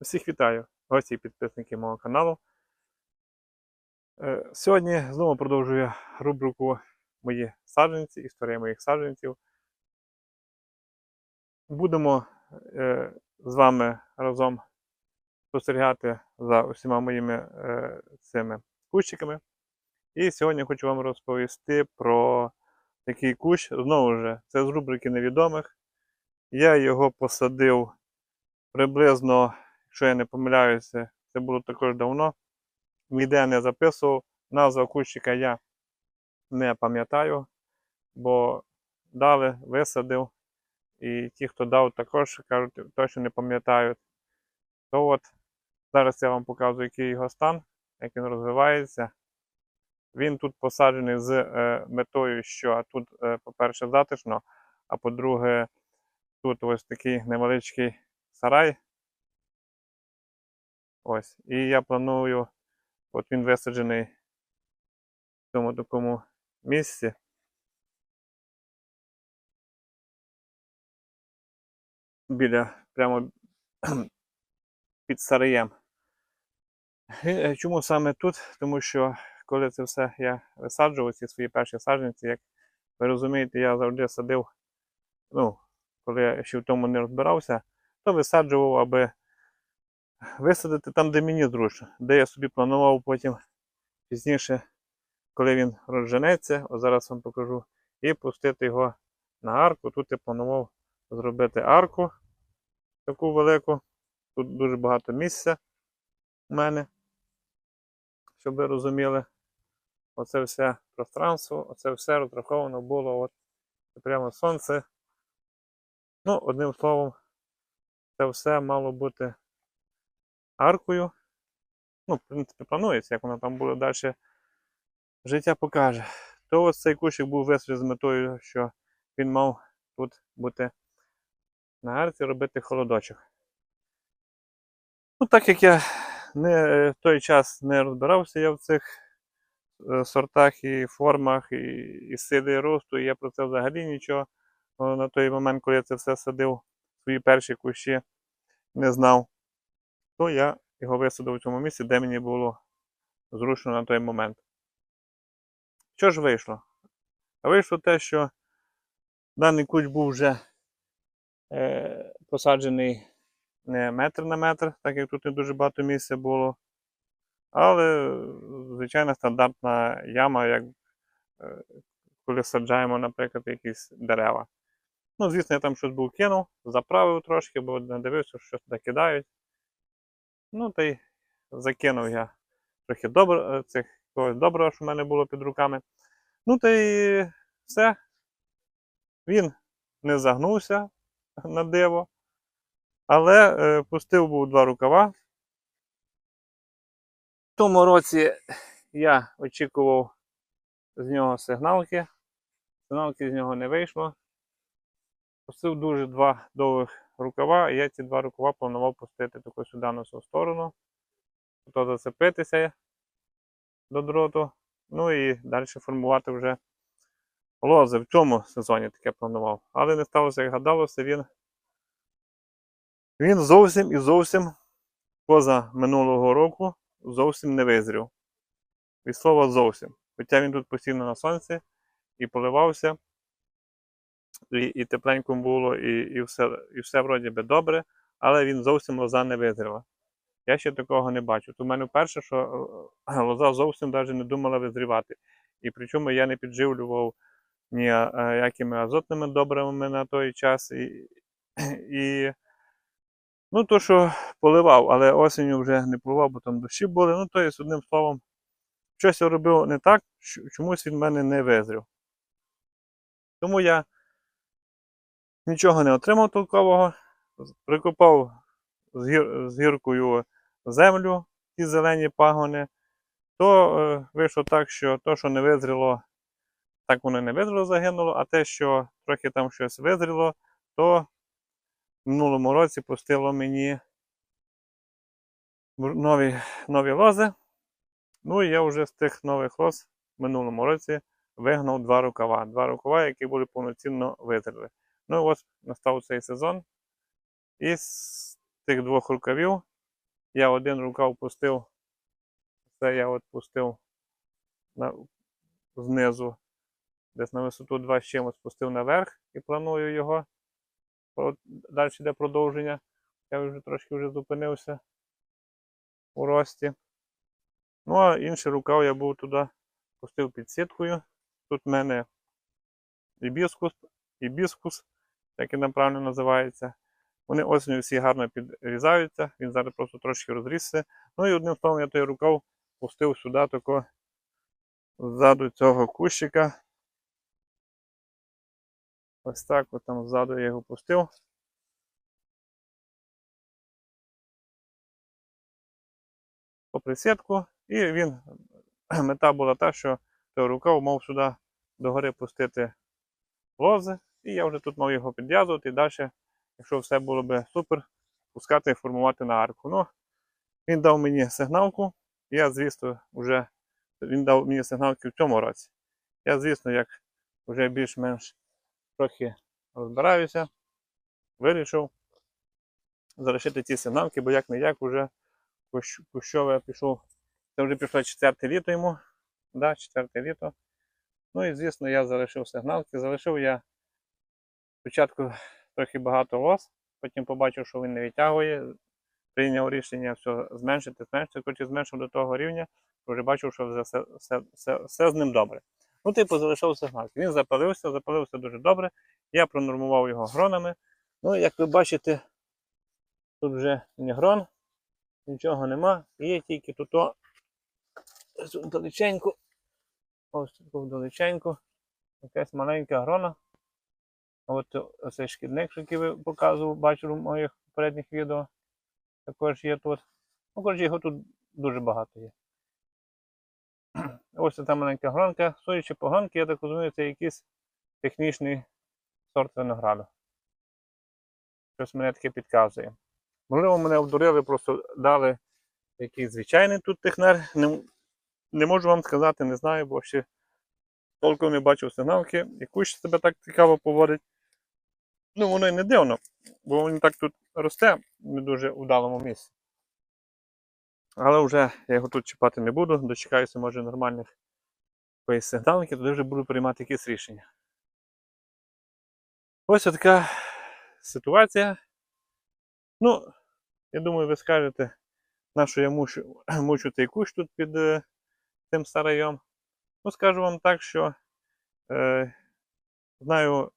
Всіх вітаю, гості і підписники мого каналу. Сьогодні знову продовжую рубрику «Мої саджанці», історія моїх саджанців. Будемо з вами разом спостерігати за усіма моїми цими кущиками. І сьогодні хочу вам розповісти про такий кущ. Знову ж, це з рубрики невідомих. Я його посадив приблизно, якщо я не помиляюся, це було також давно. Ніде не записував, назву кущика я не пам'ятаю, бо дали, висадив, і ті, хто дав, також кажуть, точно не пам'ятають. То от, зараз я вам показую, який його стан, як він розвивається. Він тут посаджений з метою, що тут, по-перше, затишно, а по-друге, тут ось такий невеличкий сарай. Ось, і я планую, от він висаджений в цьому такому місці. Прямо під сараєм. Чому саме тут? Тому що коли це все я висаджував, ці свої перші саджанці, як ви розумієте, я завжди садив, коли я ще в тому не розбирався, то висаджував, аби висадити там, де мені зручно, де я собі планував потім пізніше, коли він розженеться, ось зараз вам покажу, і пустити його на арку. Тут я планував зробити арку таку велику. Тут дуже багато місця у мене, щоб ви розуміли. Оце все пространство, оце все розраховано було от прямо сонце. Одним словом, це все мало бути аркою. В принципі, планується, як воно там буде далі, життя покаже. То ось цей кущик був висаджений з метою, що він мав тут бути на арці, робити холодочок. Так як я в той час не розбирався я в цих сортах і формах, і сили росту, і я про це взагалі нічого на той момент, коли я це все садив, свої перші кущі, не знав, то я його висадив у цьому місці, де мені було зручно на той момент. Що ж вийшло? Вийшло те, що даний кущ був вже посаджений не метр на метр, так як тут не дуже багато місця було, але звичайна стандартна яма, як коли саджаємо, наприклад, якісь дерева. Звісно, я там щось був кинув, заправив трошки, бо не дивився, що туди кидають. Та й закинув я трохи когось доброго, що в мене було під руками. Та й все. Він не загнувся на диво, але пустив був 2 рукава. В тому році я очікував з нього сигналки. Сигналки з нього не вийшло. Пустив дуже 2 довгих рукава, і я ці 2 рукава планував пустити таку сюди на цю сторону. То зацепитися до дроту. І далі формувати вже лози. В цьому сезоні таке планував. Але не сталося, як гадалося, він зовсім і зовсім поза минулого року зовсім не визрів. Від слова зовсім. Хоча він тут постійно на сонці і поливався, і тепленько було, і все вроді би добре, але він зовсім лоза не визріла. Я ще такого не бачу. То в мене вперше, що лоза зовсім навіть не думала визрівати. І причому я не підживлював ніякими азотними добривами на той час. То, що поливав, але осінню вже не поливав, бо там дощі були. Тобто, одним словом, щось я робив не так, чомусь він в мене не визрів. Тому я нічого не отримав толкового, прикопав з гіркою землю, ті зелені пагони, то вийшло так, що то, що не визріло, так воно не визріло, загинуло, а те, що трохи там щось визріло, то в минулому році пустило мені нові лози. І я вже з тих нових лоз в минулому році вигнав 2 рукава. 2 рукава, які були повноцінно визріли. Ось настав цей сезон. І з тих 2 рукавів Я один рукав пустив, це я от пустив знизу, десь на висоту 2 з чимось пустив наверх і планую його. Далі йде продовження. Я вже трошки зупинився у рості. Ну, а інший рукав я був туди пустив під сіткою. Тут в мене ібіскус, як він правильно називається. Вони осінню всі гарно підрізаються, він зараз просто трошки розрісся. Ну і одним словом я той рукав пустив сюди, тако ззаду цього кущика. Ось так, от там ззаду я його пустив. Попри сітку, і мета була та, що той рукав мав сюди догори пустити лози, і я вже тут мав його підв'язувати і далі, якщо все було б супер, пускати і формувати на арку. Ну, він дав мені сигналку, він дав мені сигналки в цьому році. Я, звісно, як вже більш-менш трохи розбираюся, вирішив залишити ці сигналки, бо як-не-як вже кущове пішов. Це вже пішло 4-те літо йому. Да, 4-те літо. Ну і, звісно, я залишив сигналки. Залишив я спочатку трохи багато лоз, потім побачив, що він не відтягує. Прийняв рішення все зменшити, хоч і зменшив до того рівня, вже бачив, що все з ним добре. Ну, типу, залишив сигналки. Він запалився дуже добре. Я пронормував його гронами. Ну, як ви бачите, тут вже не грон, нічого нема. Є тільки тут далеченько, ось тут далеченько, якась маленька грона. От цей шкідник, який ви показував, бачили в моїх попередніх відео, також є тут. Ну, коротше, його тут дуже багато є. Ось ця маленька гронка. Судячи по гронці, я так розумію, це якийсь технічний сорт винограду. Щось мене таке підказує. Можливо, мене обдурили, просто дали якийсь звичайний тут технар. Не можу вам сказати, не знаю, бо ще толком не бачив сигналки. І кущ себе так цікаво поводить. Ну, воно і не дивно, бо він так тут росте в не дуже вдалому місці. Але вже я його тут чіпати не буду, дочекаюся, може, нормальних сигналки, тоді вже буду приймати якісь рішення. Ось така ситуація. Ну, я думаю, ви скажете, на що я мучу цей кущ тут під цим сараєм. Ну, скажу вам так, що знаю,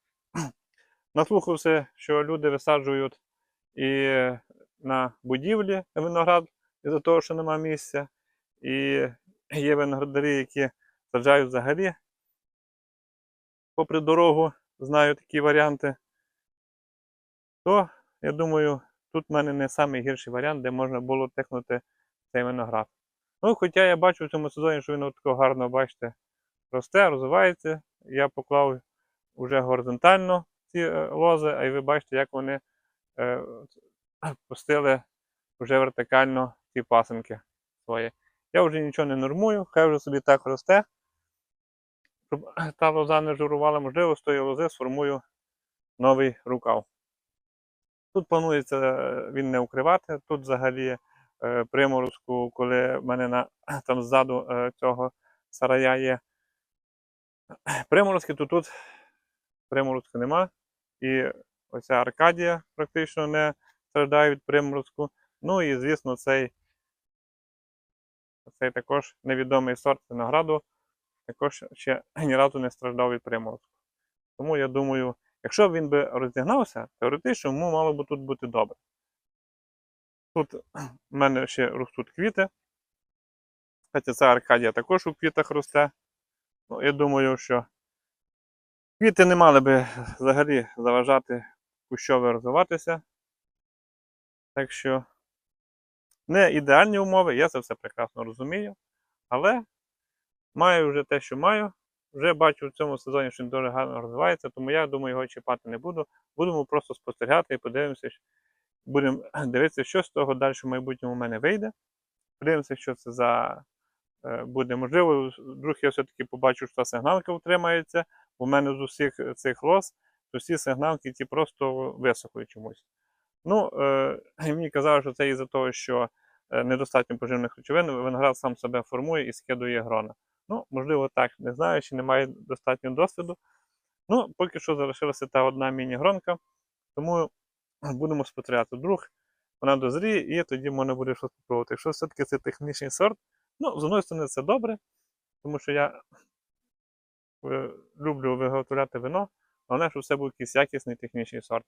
наслухався, що люди висаджують і на будівлі виноград із-за того, що немає місця. І є виноградарі, які саджають взагалі попри дорогу, знаю такі варіанти. То, я думаю, тут в мене не найгірший варіант, де можна було тикнути цей виноград. Ну, хоча я бачу в цьому сезоні, що він отако гарно, бачите, росте, розвивається. Я поклав вже горизонтально ці лози, а й ви бачите, як вони пустили вже вертикально ці пасинки свої. Я вже нічого не нормую, хай вже собі так росте, щоб та лоза не журувала, можливо, з тої лози сформую новий рукав. Тут планується він не укривати, тут взагалі приморозку, коли в мене там ззаду цього сарая є приморозки, то тут приморозку нема. І оця Аркадія практично не страждає від приморозку. Ну і, звісно, цей також невідомий сорт винограду також ще ні разу не страждав від приморозку. Тому я думаю, якщо він би розігнався, теоретично йому мало б тут бути добре. Тут в мене ще ростуть квіти. Хоча ця Аркадія також у квітах росте. Ну, я думаю, що квіти не мали би взагалі заважати кущове розвиватися. Так що не ідеальні умови, я це все прекрасно розумію. Але маю вже те, що маю. Вже бачу в цьому сезоні, що він дуже гарно розвивається, тому я думаю, його чіпати не буду. Будемо просто спостерігати і подивимося, будемо дивитися, що з того далі в майбутньому у мене вийде. Подивимося, що це за буде. Можливо, вдруг я все-таки побачу, що та сигналка утримається. У мене з усіх цих лоз, то всі сигналки ті просто висохли чомусь. Ну, мені казали, що це із-за того, що недостатньо поживних речовин, виноград сам себе формує і скидує грона. Ну, можливо, так, не знаю, чи немає достатньо досвіду. Ну, поки що залишилася та одна міні-гронка, тому будемо спостерігати. Вдруг вона дозріє і тоді можна буде щось спробувати. Якщо все-таки це технічний сорт, ну, з одної сторони, це добре, тому що я люблю виготовляти вино, але щоб все був якийсь якісний технічний сорт.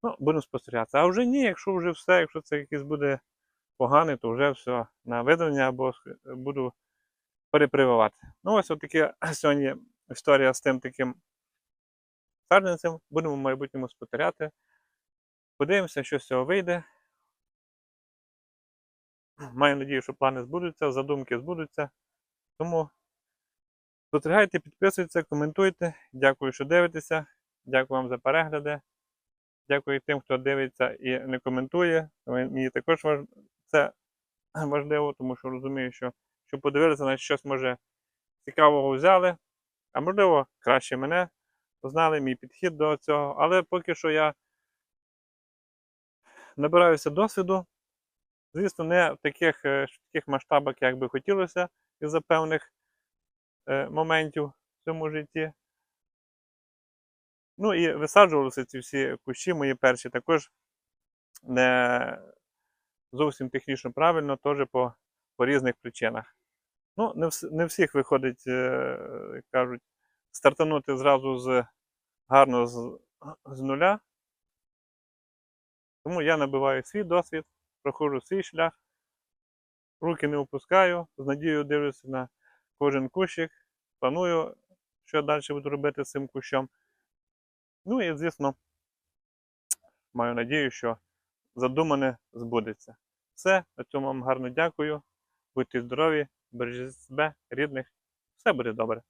Ну, будемо спостерігати. А вже ні, якщо вже все, якщо це якийсь буде поганий, то вже все на видалення або буду перепрививати. Ну, ось таке сьогодні історія з тим таким саджанцем. Будемо в майбутньому спостерігати. Подивимося, що з цього вийде. Маю надію, що плани збудуться, задумки збудуться. Тому спостерігайте, підписуйтесь, коментуйте. Дякую, що дивитеся. Дякую вам за перегляди. Дякую тим, хто дивиться і не коментує. Мені також це важливо, тому що розумію, що щоб подивитися, на щось може цікавого взяли, а можливо, краще мене знали, мій підхід до цього. Але поки що я набираюся досвіду. Звісно, не в таких масштабах, як би хотілося, із-за певних моментів в цьому житті. Ну і висаджувалися ці всі кущі, мої перші, також не зовсім технічно правильно, теж по різних причинах. Ну, не всіх виходить, як кажуть, стартанути зразу гарно з нуля. Тому я набиваю свій досвід, проходжу свій шлях, руки не опускаю, з надією дивлюся на кожен кущик, планую, що я далі буду робити з цим кущом. Ну і, звісно, маю надію, що задумане збудеться. Все, на цьому вам гарно дякую. Будьте здорові, бережіть себе, рідних. Все буде добре.